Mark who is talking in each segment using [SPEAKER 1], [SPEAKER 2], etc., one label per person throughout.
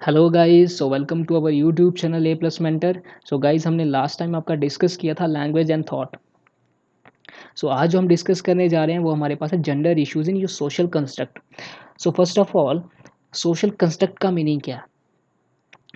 [SPEAKER 1] Hello guys, so welcome to our YouTube channel A plus mentor. So guys, हमने last time आपका discuss किया था language and thought. सो आज जो हम डिस्कस करने जा रहे हैं वो हमारे पास है gender issues in your social construct. So first of all, social construct का मीनिंग क्या है?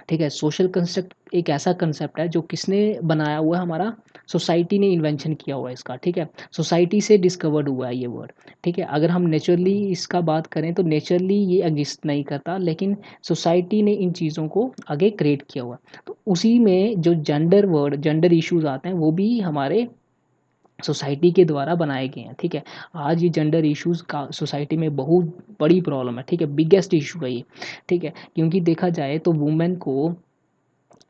[SPEAKER 1] ठीक है, सोशल कंस्ट्रक्ट एक ऐसा कंसेप्ट है जो किसने बनाया हुआ है? हमारा सोसाइटी ने इन्वेंशन किया हुआ है इसका। ठीक है, सोसाइटी से डिस्कवर्ड हुआ है ये वर्ड। ठीक है, अगर हम नेचुरली इसका बात करें तो नेचुरली ये एग्जिस्ट नहीं करता, लेकिन सोसाइटी ने इन चीज़ों को आगे क्रिएट किया हुआ है। तो उसी में जो जेंडर वर्ड, जेंडर इश्यूज आते हैं वो भी हमारे सोसाइटी के द्वारा बनाए गए हैं। ठीक है, आज ये जेंडर इश्यूज का सोसाइटी में बहुत बड़ी प्रॉब्लम है। ठीक है, बिगेस्ट इशू है ये। ठीक है, क्योंकि देखा जाए तो वुमेन को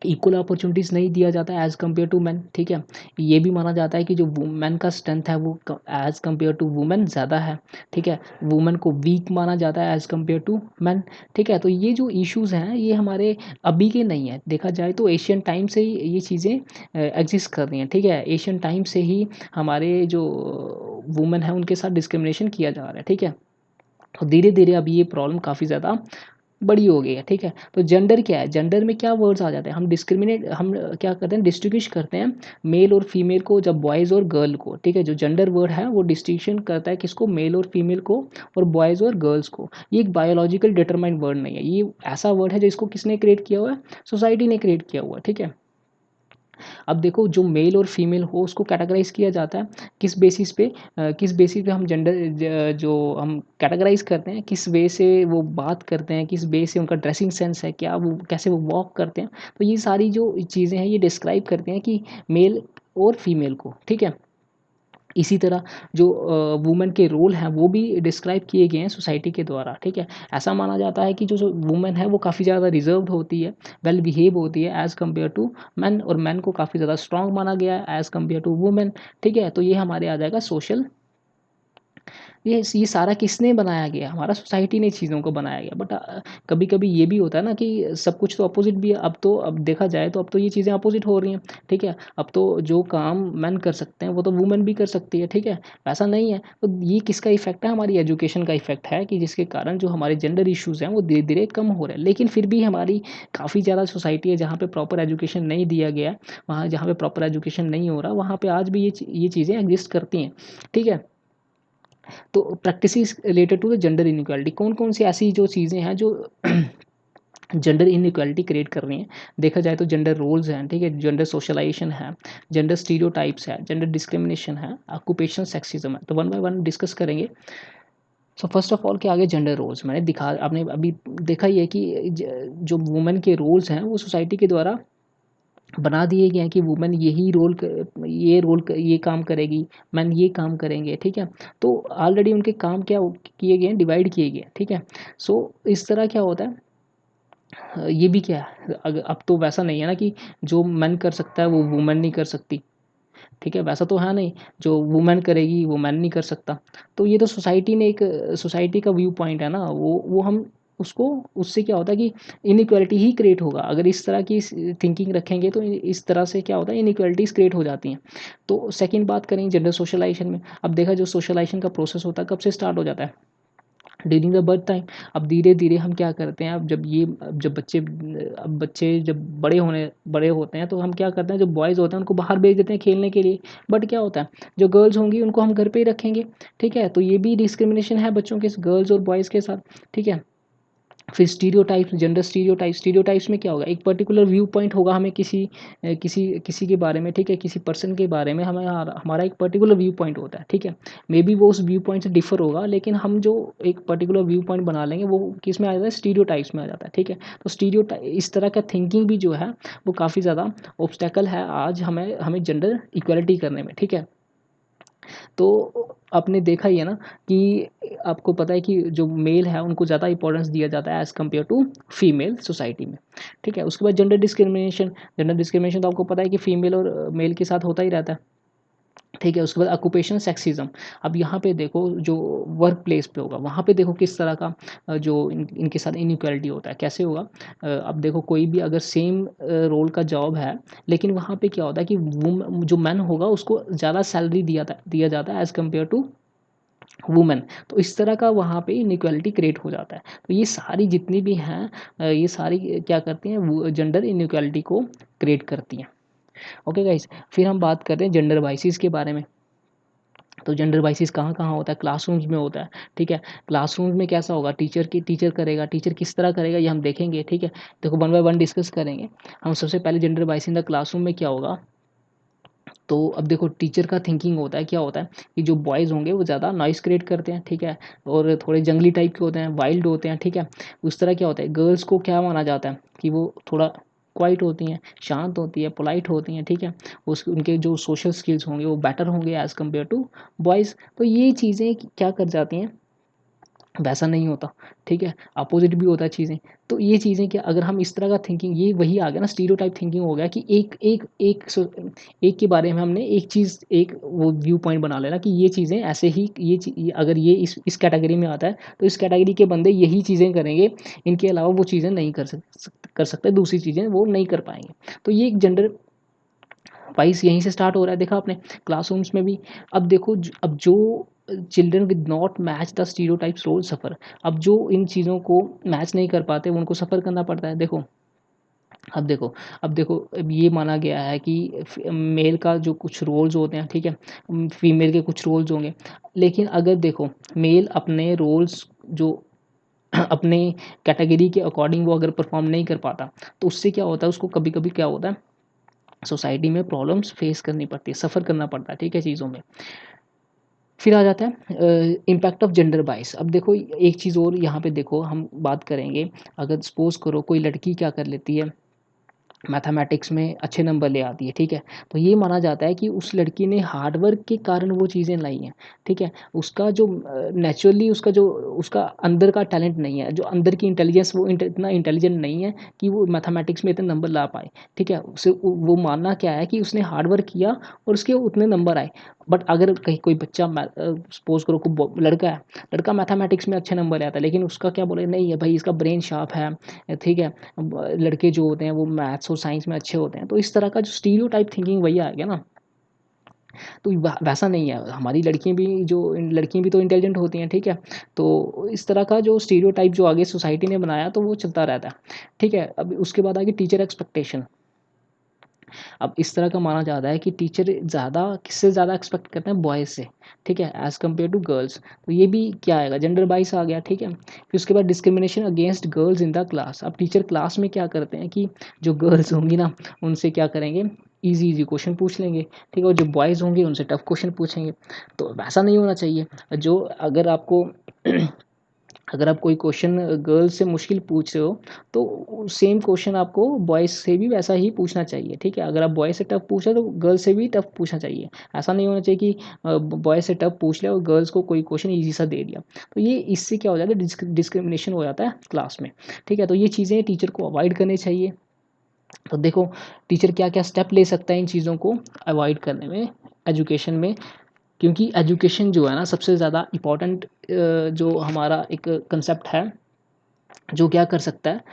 [SPEAKER 1] इक्वल अपॉर्चुनिटीज़ नहीं दिया जाता है एज़ कम्पेयर टू मैन। ठीक है, ये भी माना जाता है कि जो वुमेन का स्ट्रेंथ है वो एज़ कम्पेयर टू वुमेन ज़्यादा है। ठीक है, वुमेन को वीक माना जाता है एज़ कम्पेयर टू मैन। ठीक है, तो ये जो इश्यूज़ हैं ये हमारे अभी के नहीं हैं, देखा जाए तो एशियन टाइम से ही ये चीज़ें एग्जिस्ट कर रही हैं। ठीक है, एशियन टाइम से ही हमारे जो वुमेन है उनके साथ डिस्क्रिमिनेशन किया जा रहा है। ठीक है, तो धीरे धीरे अब ये प्रॉब्लम काफ़ी ज़्यादा बड़ी हो गई है। ठीक है, तो जेंडर क्या है? जेंडर में क्या वर्ड्स आ जाते हैं? हम क्या करते हैं, डिस्टिंग्विश करते हैं मेल और फीमेल को, जब बॉयज़ और गर्ल को। ठीक है, जो जेंडर वर्ड है वो डिस्टिंक्शन करता है किसको? मेल और फीमेल को, और बॉयज़ और गर्ल्स को। ये एक बायोलॉजिकल डिटरमाइंड वर्ड नहीं है, ये ऐसा वर्ड है जिसको किसने क्रिएट किया हुआ है? सोसाइटी ने क्रिएट किया हुआ है। ठीक है, अब देखो, जो मेल और फीमेल हो उसको कैटेगराइज किया जाता है किस बेसिस पे? किस बेसिस पे हम जो हम कैटेगराइज करते हैं, किस वे से वो बात करते हैं, किस वे से उनका ड्रेसिंग सेंस है, क्या वो कैसे वो वॉक करते हैं। तो ये सारी जो चीज़ें हैं ये डिस्क्राइब करते हैं कि मेल और फीमेल को। ठीक है, इसी तरह जो वुमेन के रोल हैं वो भी डिस्क्राइब किए गए हैं सोसाइटी के द्वारा। ठीक है, ऐसा माना जाता है कि जो वुमेन है वो काफ़ी ज़्यादा रिजर्व्ड होती है, वेल बिहेव होती है एज़ कम्पेयर टू मैन, और मैन को काफ़ी ज़्यादा स्ट्रांग माना गया है एज़ कम्पेयर टू वुमेन। ठीक है, तो ये हमारे आ जाएगा सोशल। ये सारा किसने बनाया गया? हमारा सोसाइटी ने चीज़ों को बनाया गया। बट कभी कभी ये भी होता है ना कि सब कुछ तो अपोजिट भी है। अब देखा जाए तो अब तो ये चीज़ें अपोजिट हो रही हैं। ठीक है, अब तो जो काम मैन कर सकते हैं वो तो वुमेन भी कर सकती है। ठीक है, ऐसा नहीं है। तो ये किसका इफेक्ट है? हमारी एजुकेशन का इफेक्ट है, कि जिसके कारण जो हमारे जेंडर इश्यूज़ हैं वो धीरे धीरे कम हो रहे हैं। लेकिन फिर भी हमारी काफ़ी ज़्यादा सोसाइटी है जहाँ पे प्रॉपर एजुकेशन नहीं दिया गया है, वहाँ जहाँ पे प्रॉपर एजुकेशन नहीं हो रहा, वहाँ पे आज भी ये चीज़ें एग्जिस्ट करती हैं। ठीक है, तो practices related to the gender inequality, कौन कौन सी ऐसी जो चीज़ें हैं जो जेंडर इनइक्वालिटी क्रिएट कर रही हैं? देखा जाए तो जेंडर रोल्स हैं। ठीक है, जेंडर सोशलाइजेशन है, जेंडर स्टीरियोटाइप्स है, जेंडर डिस्क्रिमिनेशन है, ऑक्यूपेशनल सेक्सिज्म है। तो वन बाय वन डिस्कस करेंगे। सो फर्स्ट ऑफ ऑल, क्या आगे जेंडर रोल्स मैंने दिखा, आपने अभी देखा ही है कि जो वुमेन के रोल्स हैं वो सोसाइटी के द्वारा बना दिए गए हैं कि वुमेन ये काम करेगी, मैन ये काम करेंगे। ठीक है, तो ऑलरेडी उनके काम क्या किए गए हैं? डिवाइड किए गए हैं। ठीक है, सो इस तरह क्या होता है, ये भी क्या है, अब तो वैसा नहीं है ना कि जो मैन कर सकता है वो वुमेन नहीं कर सकती। ठीक है, वैसा तो है नहीं, जो वुमेन करेगी वो मैन नहीं कर सकता। तो ये तो सोसाइटी ने एक, सोसाइटी का व्यू पॉइंट है ना, वो हम उसको, उससे क्या होता है कि इनइक्वालिटी ही क्रिएट होगा। अगर इस तरह की थिंकिंग रखेंगे तो इस तरह से क्या होता है, इनइक्वालिटीज़ क्रिएट हो जाती हैं। तो सेकंड बात करेंगे जेंडर सोशलाइजेशन में। अब देखा, जो सोशलाइजेशन का प्रोसेस होता है कब से स्टार्ट हो जाता है? During the birth time. अब धीरे धीरे हम क्या करते हैं, अब जब बच्चे, अब बच्चे जब बड़े होते हैं तो हम क्या करते हैं, जो बॉयज़ होते हैं उनको बाहर भेज देते हैं खेलने के लिए। बट क्या होता है, जो गर्ल्स होंगी उनको हम घर पे ही रखेंगे। ठीक है, तो ये भी डिस्क्रिमिनेशन है बच्चों के, गर्ल्स और बॉयज़ के साथ। ठीक है, फिर स्टीरियोटाइप्स, जेंडर स्टीरियोटाइप्स में क्या होगा, एक पर्टिकुलर व्यू पॉइंट होगा हमें किसी के बारे में। ठीक है, किसी पर्सन के बारे में हमें हमारा एक पर्टिकुलर व्यू पॉइंट होता है। ठीक है, मे बी वो उस व्यू पॉइंट से डिफर होगा, लेकिन हम जो एक पर्टिकुलर व्यू पॉइंट बना लेंगे वो किस में आ जाता है? स्टीरियोटाइप्स में आ जाता है। ठीक है, तो स्टीरियो इस तरह का थिंकिंग भी जो है वो काफ़ी ज़्यादा ऑब्स्टेकल है आज हमें हमें जेंडर इक्वलिटी करने में। ठीक है, तो आपने देखा ही है ना कि आपको पता है कि जो मेल है उनको ज़्यादा इंपॉर्टेंस दिया जाता है as compare to female society में। ठीक है, उसके बाद जेंडर डिस्क्रिमिनेशन तो आपको पता है कि फीमेल और मेल के साथ होता ही रहता है। ठीक है, उसके बाद ऑक्यूपेशन सेक्सिज्म। अब यहाँ पे देखो, जो वर्क प्लेस पे होगा वहाँ पे देखो किस तरह का जो इनके साथ इनइक्वालिटी होता है, कैसे होगा। अब देखो, कोई भी अगर सेम रोल का जॉब है, लेकिन वहाँ पे क्या होता है कि जो मैन होगा उसको ज़्यादा सैलरी दिया जाता है एज़ कम्पेयर टू वुमेन। तो इस तरह का वहाँ पे इनइक्वालिटी क्रिएट हो जाता है। तो ये सारी जितनी भी हैं ये सारी क्या करती हैं, वो जेंडर इनइक्वालिटी को क्रिएट करती हैं। ओके गाइस, फिर हम बात करते हैं जेंडर बाइसिस के बारे में। तो जेंडर बाइसिस कहाँ कहाँ होता है? क्लासरूम्स में होता है, ठीक है। क्लासरूम्स में कैसा होगा? टीचर करेगा, टीचर किस तरह करेगा ये हम देखेंगे, ठीक है। देखो वन बाय वन डिस्कस करेंगे हम। सबसे पहले जेंडर बाइस इन द क्लासरूम में क्या होगा? तो अब देखो टीचर का थिंकिंग होता है, क्या होता है कि जो बॉयज़ होंगे वो ज़्यादा नॉइस क्रिएट करते हैं, ठीक है, और थोड़े जंगली टाइप के होते हैं, वाइल्ड होते हैं, ठीक है। उस तरह क्या होता है, गर्ल्स को क्या माना जाता है कि वो थोड़ा क्वाइट होती हैं, शांत होती है, पोलाइट होती हैं, ठीक है। उस उनके जो सोशल स्किल्स होंगे वो बेटर होंगे एज़ कम्पेयर टू बॉयज़। तो ये चीज़ें क्या कर जाती हैं, वैसा नहीं होता, ठीक है, अपोज़िट भी होता है चीज़ें। तो ये चीज़ें क्या, अगर हम इस तरह का थिंकिंग, ये वही आ गया ना, स्टीरियोटाइप थिंकिंग हो गया कि एक के बारे में हमने एक चीज़, एक वो व्यू पॉइंट बना लेना कि ये चीज़ें ऐसे ही, अगर ये इस कैटेगरी में आता है तो इस कैटेगरी के बंदे यही चीज़ें करेंगे, इनके अलावा वो चीज़ें नहीं कर सकते, दूसरी चीज़ें वो नहीं कर पाएँगे। तो ये एक जेंडर वाइस यहीं से स्टार्ट हो रहा है, देखा आपने क्लासरूम्स में भी। अब देखो अब जो children with not match the stereotypes role suffer. अब जो इन चीज़ों को मैच नहीं कर पाते उनको सफ़र करना पड़ता है। देखो अब ये माना गया है कि मेल का जो कुछ रोल्स होते हैं, ठीक है, फीमेल के कुछ रोल्स होंगे। लेकिन अगर देखो मेल अपने रोल्स जो अपने कैटेगरी के अकॉर्डिंग वो अगर परफॉर्म नहीं कर पाता, तो उससे क्या होता है, उसको कभी कभी क्या होता है, सोसाइटी में प्रॉब्लम्स फेस करनी पड़ती है, सफ़र करना पड़ता है, ठीक है, चीज़ों में। फिर आ जाता है इम्पैक्ट ऑफ जेंडर बाइस। अब देखो एक चीज़ और यहाँ पे देखो हम बात करेंगे। अगर सपोज़ करो कोई लड़की क्या कर लेती है, मैथमेटिक्स में अच्छे नंबर ले आती है, ठीक है, तो ये माना जाता है कि उस लड़की ने हार्ड वर्क के कारण वो चीज़ें लाई हैं, ठीक है। उसका जो नेचुरली उसका अंदर का टैलेंट नहीं है, जो अंदर की इंटेलिजेंस, वो इतना इंटेलिजेंट नहीं है कि वो मैथमेटिक्स में इतने नंबर ला पाए, ठीक है। उसे वो मानना क्या है कि उसने हार्ड वर्क किया और उसके उतने नंबर आए। बट अगर कहीं कोई बच्चा सपोज़ करो कोई लड़का है, लड़का मैथमेटिक्स में अच्छे नंबर ले आता है, लेकिन उसका क्या बोले, नहीं है भाई, इसका ब्रेन शार्प है, ठीक है। लड़के जो होते हैं वो मैथ्स और साइंस में अच्छे होते हैं। तो इस तरह का जो स्टीरियोटाइप थिंकिंग वही आ गया ना। तो वैसा नहीं है, हमारी लड़कियां भी तो इंटेलिजेंट होती हैं, ठीक है। तो इस तरह का जो स्टीरियोटाइप जो आगे सोसाइटी ने बनाया तो वो चलता रहता है, ठीक है। अब उसके बाद आगे टीचर एक्सपेक्टेशन। अब इस तरह का माना जाता है कि टीचर किससे ज़्यादा एक्सपेक्ट करते हैं, बॉयज़ से, ठीक है, एज़ कम्पेयर टू गर्ल्स। तो ये भी क्या आएगा, जेंडर बाइस आ गया, ठीक है। फिर उसके बाद discrimination against girls in the class. अब टीचर क्लास में क्या करते हैं कि जो गर्ल्स होंगी ना, उनसे क्या करेंगे, ईजी ईजी क्वेश्चन पूछ लेंगे, ठीक है, और जो बॉयज़ होंगे उनसे टफ क्वेश्चन पूछेंगे। तो वैसा नहीं होना चाहिए। जो अगर आपको अगर आप कोई क्वेश्चन गर्ल्स से मुश्किल पूछ रहे हो, तो सेम क्वेश्चन आपको बॉयज़ से भी वैसा ही पूछना चाहिए, ठीक है। अगर आप बॉयज़ से टफ पूछ रहे हो तो गर्ल्स से भी टफ पूछना चाहिए। ऐसा नहीं होना चाहिए कि बॉयज़ से टफ पूछ लिया और गर्ल्स को कोई क्वेश्चन ईज़ी सा दे दिया। तो ये इससे क्या हो जाता है, डिस्क्रिमिनेशन हो जाता है क्लास में, ठीक है। तो ये चीज़ें टीचर को अवॉइड करनी चाहिए। तो देखो टीचर क्या-क्या स्टेप ले सकता है इन चीज़ों को अवॉइड करने में, एजुकेशन में। क्योंकि एजुकेशन जो है ना सबसे ज़्यादा इम्पोर्टेंट जो हमारा एक कंसेप्ट है, जो क्या कर सकता है,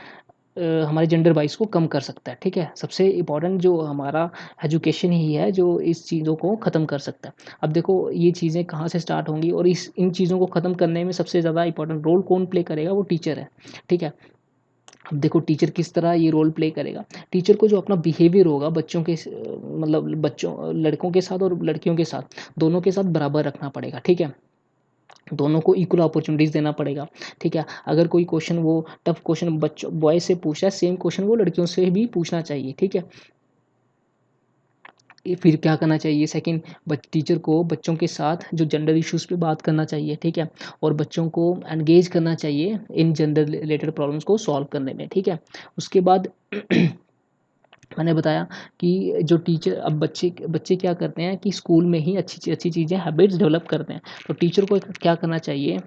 [SPEAKER 1] हमारे जेंडर वाइज़ को कम कर सकता है, ठीक है। सबसे इम्पोर्टेंट जो हमारा एजुकेशन ही है जो इस चीज़ों को ख़त्म कर सकता है। अब देखो ये चीज़ें कहाँ से स्टार्ट होंगी, और इन चीज़ों को ख़त्म करने में सबसे ज़्यादा इम्पोर्टेंट रोल कौन प्ले करेगा, वो टीचर है, ठीक है। अब देखो टीचर किस तरह ये रोल प्ले करेगा। टीचर को जो अपना बिहेवियर होगा बच्चों के मतलब बच्चों लड़कों के साथ और लड़कियों के साथ, दोनों के साथ बराबर रखना पड़ेगा, ठीक है। दोनों को इक्वल अपॉर्चुनिटीज़ देना पड़ेगा, ठीक है। अगर कोई क्वेश्चन वो टफ क्वेश्चन बच्चों बॉयज़ से पूछ रहा है, सेम क्वेश्चन वो लड़कियों से भी पूछना चाहिए, ठीक है। फिर क्या करना चाहिए, सेकंड, टीचर को बच्चों के साथ जो जेंडर इश्यूज़ पे बात करना चाहिए, ठीक है, और बच्चों को एंगेज करना चाहिए इन जेंडर रिलेटेड प्रॉब्लम्स को सॉल्व करने में, ठीक है। उसके बाद मैंने बताया कि जो टीचर, अब बच्चे बच्चे क्या करते हैं कि स्कूल में ही अच्छी अच्छी चीज़ें हैबिट्स डेवलप करते हैं। तो टीचर को क्या करना चाहिए,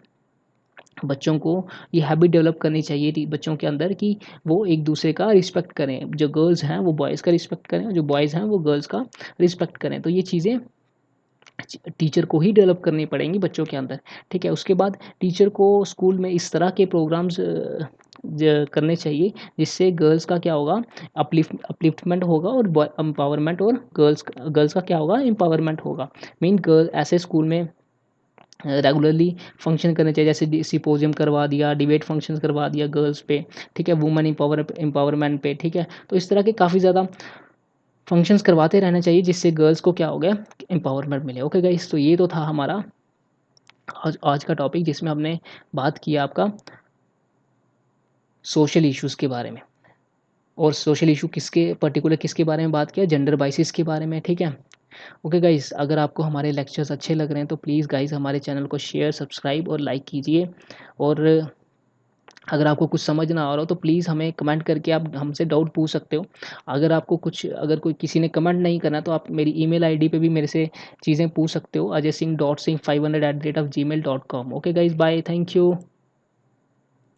[SPEAKER 1] बच्चों को ये हैबिट डेवलप करनी चाहिए बच्चों के अंदर कि वो एक दूसरे का रिस्पेक्ट करें। जो गर्ल्स हैं वो बॉयज़ का रिस्पेक्ट करें, और जो बॉयज़ हैं वो गर्ल्स का रिस्पेक्ट करें। तो ये चीज़ें टीचर को ही डेवलप करनी पड़ेंगी बच्चों के अंदर, ठीक है। उसके बाद टीचर को स्कूल में इस तरह के प्रोग्राम्स करने चाहिए जिससे गर्ल्स का क्या होगा, अपलिफ्टमेंट होगा, और एम्पावरमेंट, और गर्ल्स गर्ल्स का क्या होगा, एम्पावरमेंट होगा। मीन गर्ल ऐसे स्कूल में रेगुलरली फंक्शन करने चाहिए, जैसे सिम्पोजियम करवा दिया, डिबेट फंक्शंस करवा दिया गर्ल्स पे, ठीक है, वुमेन एम्पावरमेंट पे, ठीक है। तो इस तरह के काफ़ी ज़्यादा फंक्शंस करवाते रहना चाहिए, जिससे गर्ल्स को क्या हो गया, एम्पावरमेंट मिले। ओके गाइस, तो ये तो था हमारा आज आज का टॉपिक, जिसमें हमने बात किया आपका सोशल इश्यूज़ के बारे में। और सोशल इशू किसके पर्टिकुलर किसके बारे में बात किया, जेंडर बाइसिस के बारे में, ठीक है। ओके गाइस, अगर आपको हमारे लेक्चर्स अच्छे लग रहे हैं तो प्लीज़ गाइस हमारे चैनल को शेयर, सब्सक्राइब और लाइक कीजिए। और अगर आपको कुछ समझ ना आ रहा हो तो प्लीज़ हमें कमेंट करके आप हमसे डाउट पूछ सकते हो। अगर कोई किसी ने कमेंट नहीं करना तो आप मेरी ईमेल आईडी पे भी मेरे से चीज़ें पूछ सकते हो, ajay singh.singh500@gmail.com। Okay guys, bye, thank you.